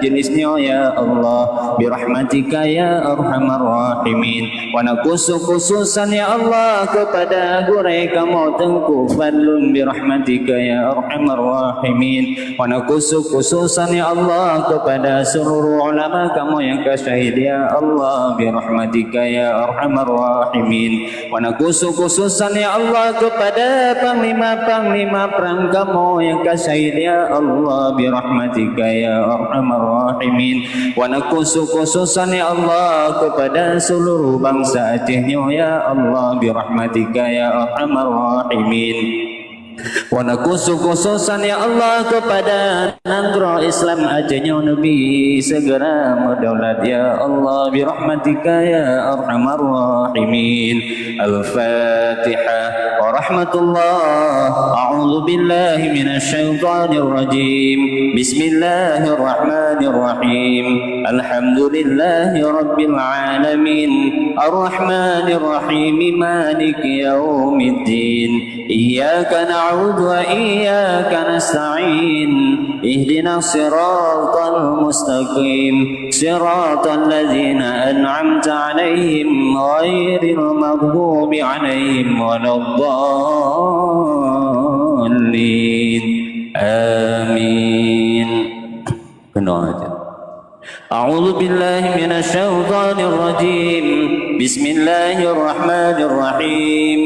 majlisnya ya Allah birahmatika ya arhamar rahimin. Wa khususan ya Allah kepada mereka mau Tengku Fadlun birahmatika ya arhamar rahimin. Wa khususan ya Allah kepada seluruh ulama kamu yang kasyahid ya Allah birahmatika ya arhamar rahimin. Wa khususan ya Allah kepada panglima perang kamu yang kasyahid ya Allah birahmatika ya arhamar rahimin. Wa khususan ya Allah kepada seluruh bangsa Acehnya ya Allah birahmatika ya arhamar rahimin. Wa khususan ya Allah kepada negara Islam Acehnya Nabi segera merdaulat ya Allah birahmatika ya arhamar rahimin. Al-Fatihah. Warahmatullah. A'udzu billahi minasy syaithanir rajim. Bismillahirrahmanirrahim. Alhamdulillahi rabbil alamin. Arrahmanir rahim. Maliki yaumiddin. Iyyaka na'budu wa iyyaka nasta'in. Ihdinas siratal mustaqim. Siratal ladzina an'amta 'alaihim ghairil maghdubi 'alaihim waladdallin. Amin. Kena aja. A'udzu billahi minasy syaithanir rajim. Bismillahirrahmanir rahim.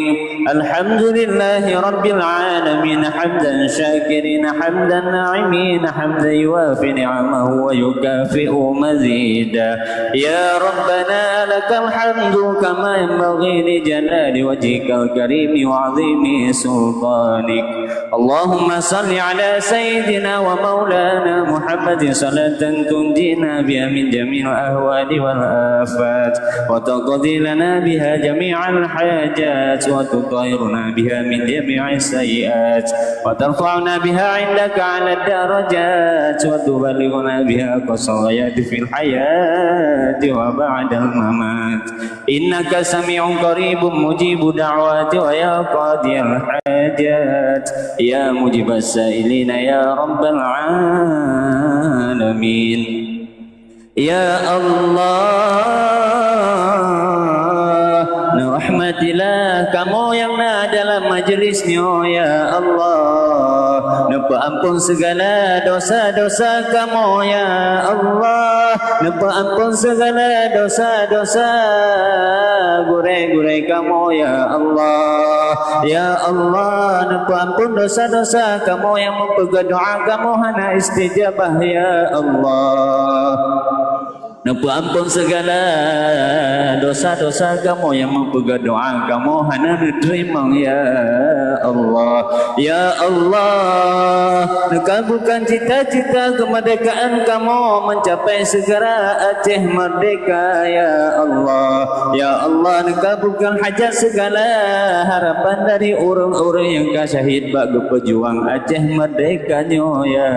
Alhamdulillahi rabbil alamin hamdan syakirin hamdan na'imin hamdan yuwafi ni'amahu wa yukafi'u mazida. Ya Rabbana lakal hamdu kama yanbaghi li jalali wajhikal karimi wa 'azimi sultanik. Allahumma salli ala sayyidina wa maulana Muhammadin salatan tunjina biha min jami'il ahwali wal afat wa taqdi lana biha jami'al hajat wa tutahhiruna biha min jami'is sayyi'at wa tarfa'una biha 'indaka 'ala darajat wa tuballighuna biha qasayati fil hayati wa ba'dal mamat. Innaka sami'un qaribun mujibu da'wati wa ya qadiyal hajat ya mujibas sa'ilina ya rabbal alamin. Ya Allah, rahmatilah kamu yang ada dalam majlisnya ya Allah. Nampak ampun segala dosa-dosa kamu ya Allah. Nampak ampun segala dosa-dosa gurai-gurai kamu ya Allah. Ya Allah, nampak ampun dosa-dosa kamu yang mempegang doa kamu hana istijabah ya Allah. Nampak ampun segala dosa-dosa kamu yang mempegang doa kamu hana diterima ya Allah. Ya Allah, kabulkan cita-cita kemerdekaan kamu mencapai segera Aceh merdeka ya Allah. Ya Allah, kabulkan hajat segala harapan dari orang-orang yang kasyahid bagi pejuang Aceh merdekanya ya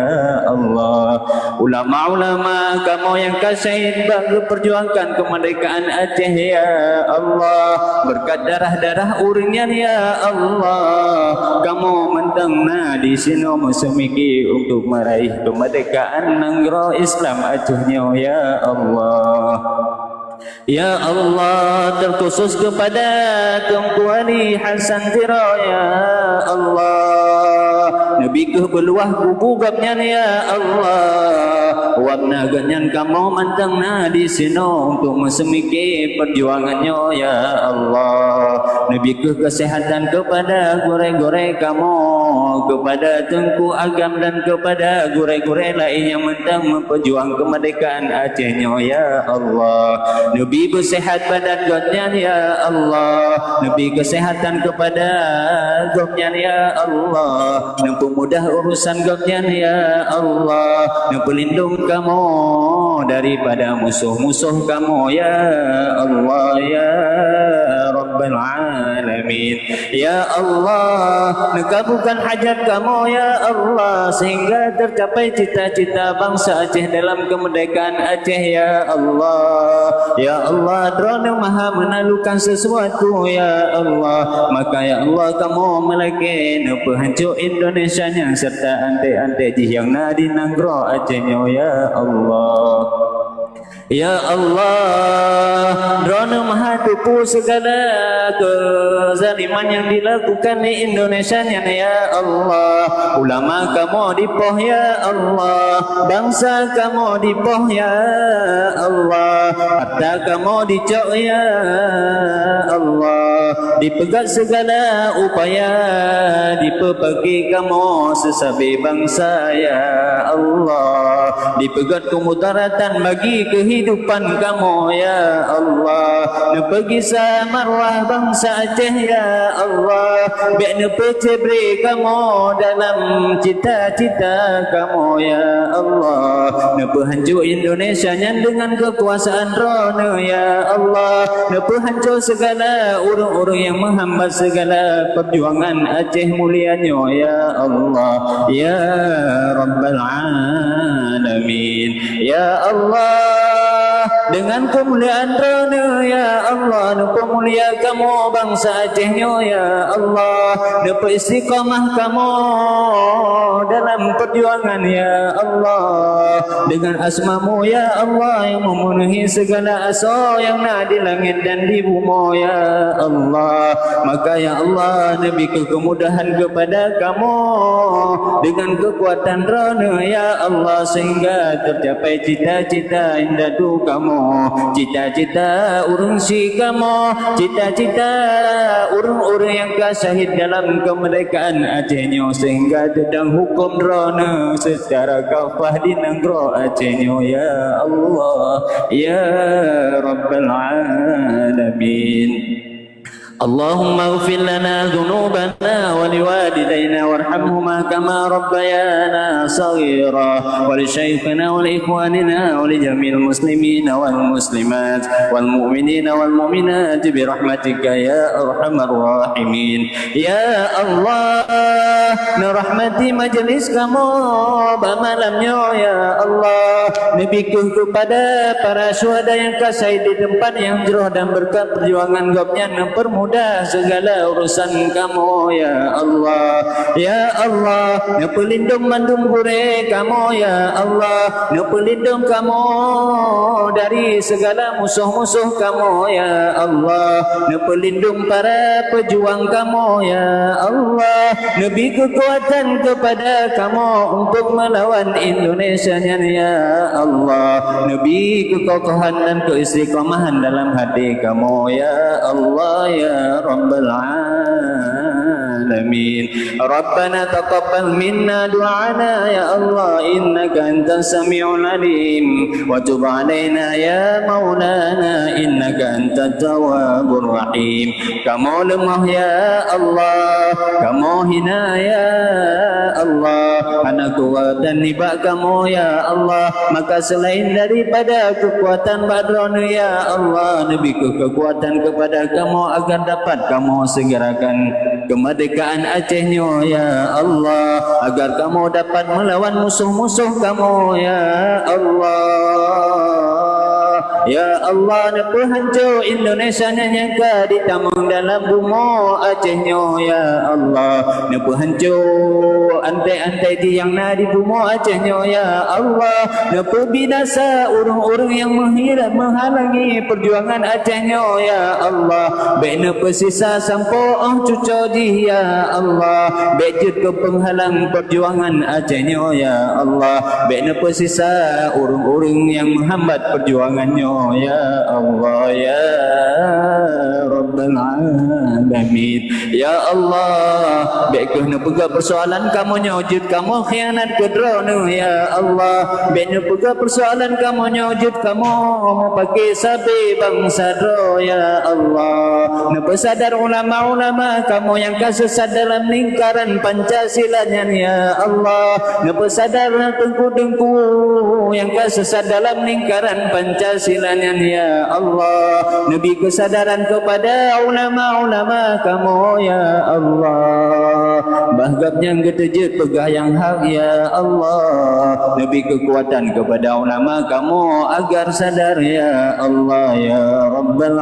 Allah. Ulama-ulama kamu yang kasyahid bagi perjuangkan kemerdekaan Aceh ya Allah. Berkat darah-darah urangnya ya Allah, kamu mendengna di sini musemiki untuk meraih kemerdekaan negara Islam Acehnya ya Allah. Ya Allah, terkhusus kepada Tunku Ali Hasan Tiro ya Allah. Nabi ke beluah kubu gapnya ya Allah. Wabna ganyan kamu mantangna di sini untuk mesemiki perjuangannya ya Allah. Nabi ke kesehatan kepada gore-gore kamu, kepada Tengku Agam dan kepada gore-gore lain yang mentang memperjuang kemerdekaan Acehnya ya Allah. Nabi bersehat badan godnya ya Allah. Nabi kesehatan kepada godnya ya Allah. Nampu mudah urusan godnya ya Allah. Nampu lindung kamu daripada musuh-musuh kamu ya Allah ya Rabbal Alamin. Ya Allah, kabulkan hajat kamu ya Allah sehingga tercapai cita-cita bangsa Aceh dalam kemerdekaan Aceh ya Allah. Ya Allah, Drono maha menaklukkan sesuatu ya Allah. Maka ya Allah, kamu melaki penghancur Indonesia nya serta ante-ante yang nadi nanggro Acehnya ya Allah. Ya Allah, Drono maha tipu segala kezaliman yang dilakukan di Indonesia ya Allah. Ulama kamu dipoh ya Allah, bangsa kamu dipoh ya Allah, harta kamu dicok ya Allah. Dipegat segala upaya, dipepagi kamu sesabi bangsa ya Allah. Dipegat kemudaratan bagi kehidupan kamu ya Allah. Nepegi samarwah bangsa Aceh ya Allah. Biar nepecebri kamu dalam cita-cita kamu ya Allah. Nepehancur Indonesia yang dengan kekuasaan Rono ya Allah. Nepehancur segala urung-urung yang menghambat segala perjuangan Aceh mulianya ya Allah. Ya Rabbal Alamin ya Allah. Dengan kemuliaan Rono ya Allah, nupa mulia kamu bangsa Acehnya ya Allah. Nupa istiqamah kamu dalam perjuangan ya Allah. Dengan asmamu ya Allah yang memenuhi segala asa yang ada di langit dan di bumi ya Allah. Maka ya Allah, Nabi kemudahan kepada kamu dengan kekuatan Rono ya Allah, sehingga tercapai cita-cita indah tu kamu, cita-cita urung si kamu, cita-cita urung-urung yang kasahid dalam kemerdekaan Acehnya, sehingga sedang hukum Rono secara kafah di negro Acehnya ya Allah ya Rabbal Alamin. اللهم اغفر لنا ذنوبنا ولوالدينا وارحمهما كما ربيانا صغيرا ولشيخنا ولإخواننا ولجميع المسلمين والمسلمات والمؤمنين والمؤمنات برحمتك يا أرحم الراحمين يا الله. Rahmati majlis kamu malamnya ya Allah. Nebikuh kepada para syuhada yang kasih di tempat yang jauh dan berkat perjuangan gopnya mempermudah segala urusan kamu ya Allah. Ya Allah, nepelindung mandung gure kamu ya Allah. Nepelindung kamu dari segala musuh-musuh kamu ya Allah. Nepelindung para pejuang kamu ya Allah. Nebi kekuatan kepada kamu untuk melawan Indonesia ya Allah. Nebi kekokohan dan keistiqomahan dalam hati kamu ya Allah ya Rabbal Alamin. Rabbana taqabbal minna du'ana ya Allah, innaka antas sami'ul alim, wa tub alaina ya maulana, innaka antat tawwabur rahim. Kamu lemah ya Allah, kamu hina ya Allah, anak kuat dan nibak kamu ya Allah. Maka selain daripada kekuatan Badron ya Allah, Nabi kekuatan kepada kamu agar dapat kamu segerakan kemerdekaan Acehnya ya Allah, agar kamu dapat melawan musuh-musuh kamu ya Allah. Ya Allah, nepu hancur Indonesia nyangka ditamang dalam bumi Acehnya ya Allah. Nepu hancur antai-antai di yang nadi bumi Acehnya ya Allah. Nepu binasa urung-urung yang menghalangi perjuangan Acehnya ya Allah. Baik nepu sisa sampo cuco di ya Allah. Baik ke penghalang perjuangan Acehnya ya Allah. Baik nepu sisa urung-urung yang menghambat perjuangannya ya Allah ya Rabbal Alamin. Ya Allah, baik kena pegah persoalan kamu nyujud kamu khianat kedrono ya Allah. Baik kena pegah persoalan kamu nyujud kamu mau pakai sabi bangsa dro ya Allah. Napa sadar ulama-ulama kamu yang kesesat dalam lingkaran Pancasilanya ya Allah. Napa sadar dengku-dengku yang kesesat dalam lingkaran Pancasila ya ya Allah. Nabi kesadaran kepada ulama-ulama kamu ya Allah. Bahgapnya ketejut pegah yang hak ya Allah. Nabi kekuatan kepada ulama kamu agar sadar ya Allah ya Rabbal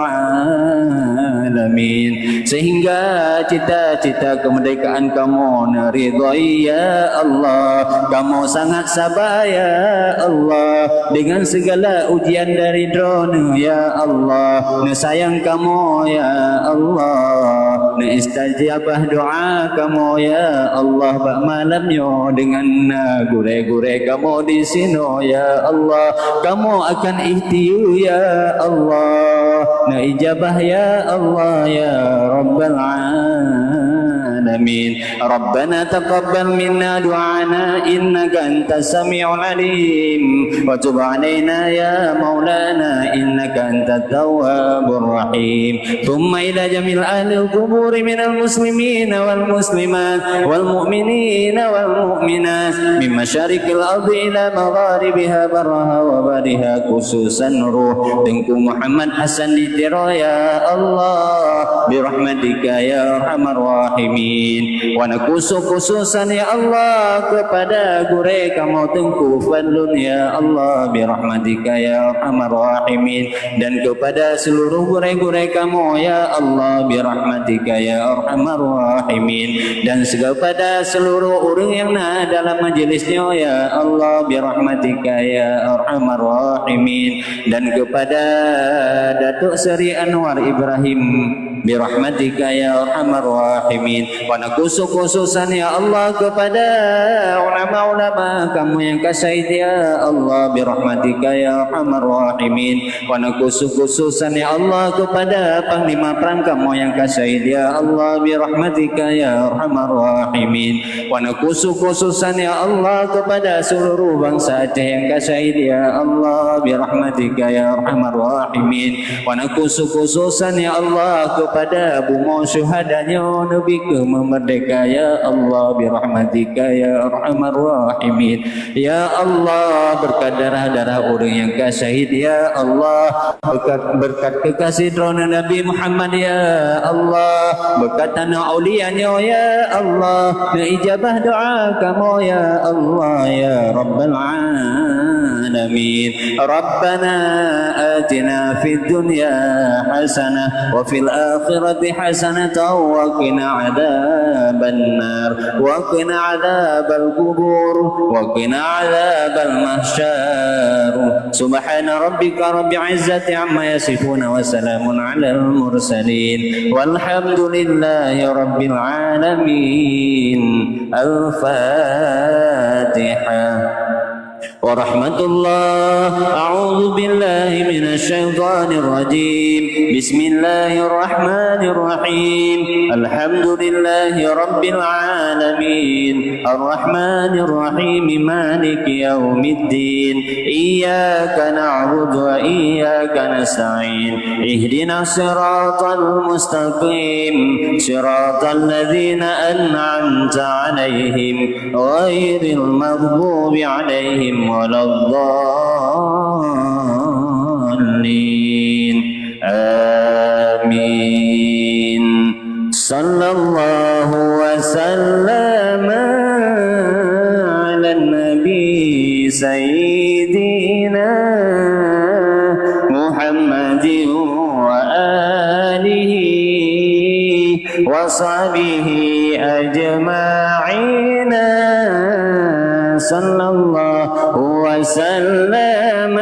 Alamin. Sehingga cita-cita kemerdekaan kamu neridhai ya Allah. Kamu sangat sabar ya Allah dengan segala ujian dari drone ya Allah. Sayang kamu ya Allah. Istajabah doa kamu ya Allah. Bak malamnya dengan gure-gure kamu di sini ya Allah. Kamu akan ihtiu ya Allah. Ijabah ya Allah ya Rabbal Alamin. Rabbana taqabbal minna du'ana innaka antas sami'ul alim wa tub 'alaina ya maulana innaka antat tawwabur rahim. Thumma ila jamil ahli al-qubur minal muslimin wal muslimat wal mu'minin wal mu'minat min masyariqil ardi ila magharibiha barraha wa bariha, khususan ruh Tengku Muhammad Hasan Ditiro ya Allah birahmatika ya arhamar rahimin. Wa nakusu khususan ya Allah kepada gure kamu Tengku Fadlun ya Allah birahmatika ya arhamar rahimin, dan kepada seluruh gure-gure kamu ya Allah birahmatika ya arhamar rahimin, dan kepada seluruh orang yang dalam majelisnya ya Allah birahmatika ya arhamar rahimin, dan kepada Datuk Seri Anwar Ibrahim birahmatika ya arhamar rahimin. Wa nakusu khususan ya Allah kepada ulama-ulama kamu yang kasih ya Allah birahmatika ya arhamar rahimin. Wa nakusu khususan ya Allah kepada panglima perang kamu yang kasih ya Allah birahmatika ya arhamar rahimin. Wa nakusu khususan ya Allah kepada seluruh bangsa Aceh yang kasih ya Allah birahmatika ya arhamar rahimin. Wa nakusu khususan ya Allah kepada bunga syuhadanya Nabi ke memerdeka ya Allah birahmatika ya arhamar rahimin. Ya Allah, berkat darah-darah orang yang syahid ya Allah, berkat kekasih drone Nabi Muhammad ya Allah, berkat tanah aulianya ya Allah, ijabah doa kamu ya Allah ya Rabbal Alamin. Rabbana atina fid dunya hasanah wa fil akhirati hasanatan wa qina adzaban nar wa qina adzabal qubur wa qina adzabal mahsyar. Subhana rabbika rabbil izzati amma yasifun wa salamun alal mursalin walhamdulillahi rabbil alamin. Al-Fatihah. ورحمة الله. أعوذ بالله من الشيطان الرجيم. بسم الله الرحمن الرحيم. الحمد لله رب العالمين الرحمن الرحيم مالك يوم الدين إياك نعبد وإياك نستعين اهدنا الصراط المستقيم صراط الذين أنعمت عليهم غير المغضوب عليهم ولا الضالين آمين. صلى الله وسلم على النبي سيدنا محمد وآله وصحبه أجمعين. صلى الله وسلم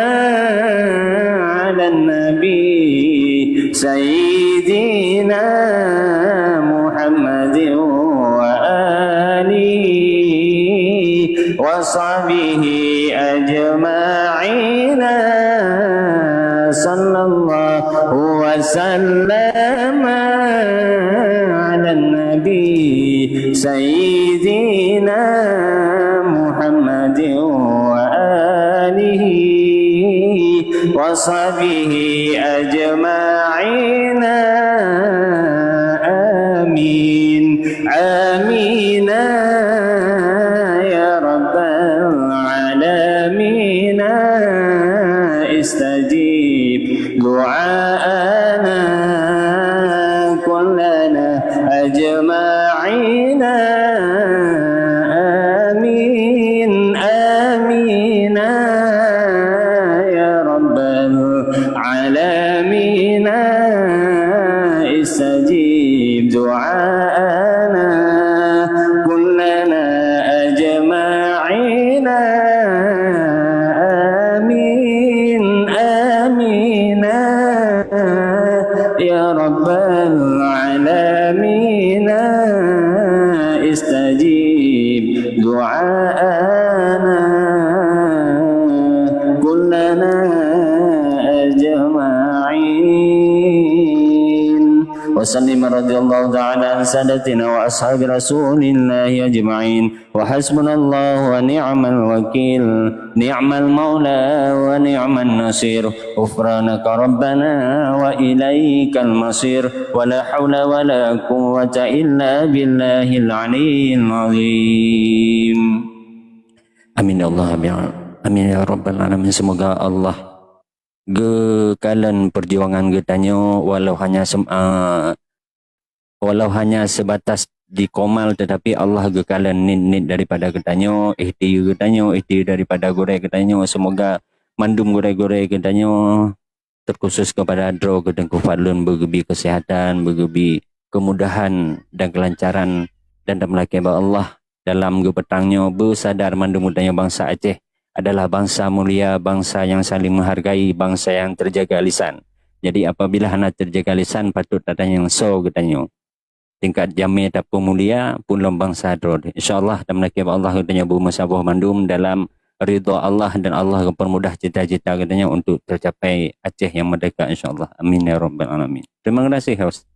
على النبي سيدنا محمد وآله وصحبه أجمعين. صلى الله وسلم على النبي سيدنا محمد وآله وصحبه أجمعين. آمين آمين يا رب العالمين. استجيب لنا أجمعين وسلم رضي الله تعالى عن سادتنا وأصحاب رسول الله أجمعين وحسبنا الله ونعم الوكيل نعم المولى ونعم النصير غفرانك ربنا وإليك المصير ولا حول ولا قوة إلا بالله العلي العظيم Amin ya Allah amin ya Rabbal Alamin. Semoga Allah gekalan perjuangan getanya walau hanya sebatas di komal, tetapi Allah gekalan nit daripada getanya ihtiyu daripada gore getanya. Semoga mandum gore getanya terkhusus kepada adro gedeng kufadlun begebi kesehatan, begebi kemudahan dan kelancaran dan melaki Allah dalam petangnya bersadar mandumudanya bangsa Aceh adalah bangsa mulia, bangsa yang saling menghargai, bangsa yang terjaga lisan. Jadi apabila hendak terjaga lisan patut datang yang so katanya. Tingkat jami ataupun mulia pun bangsa adro. InsyaAllah dan melaki Allah katanya bermasabuh mandum dalam ridha Allah dan Allah mempermudah cita-cita katanya untuk tercapai Aceh yang merdeka insyaAllah. Amin ya Rabbal Alamin. Terima kasih host.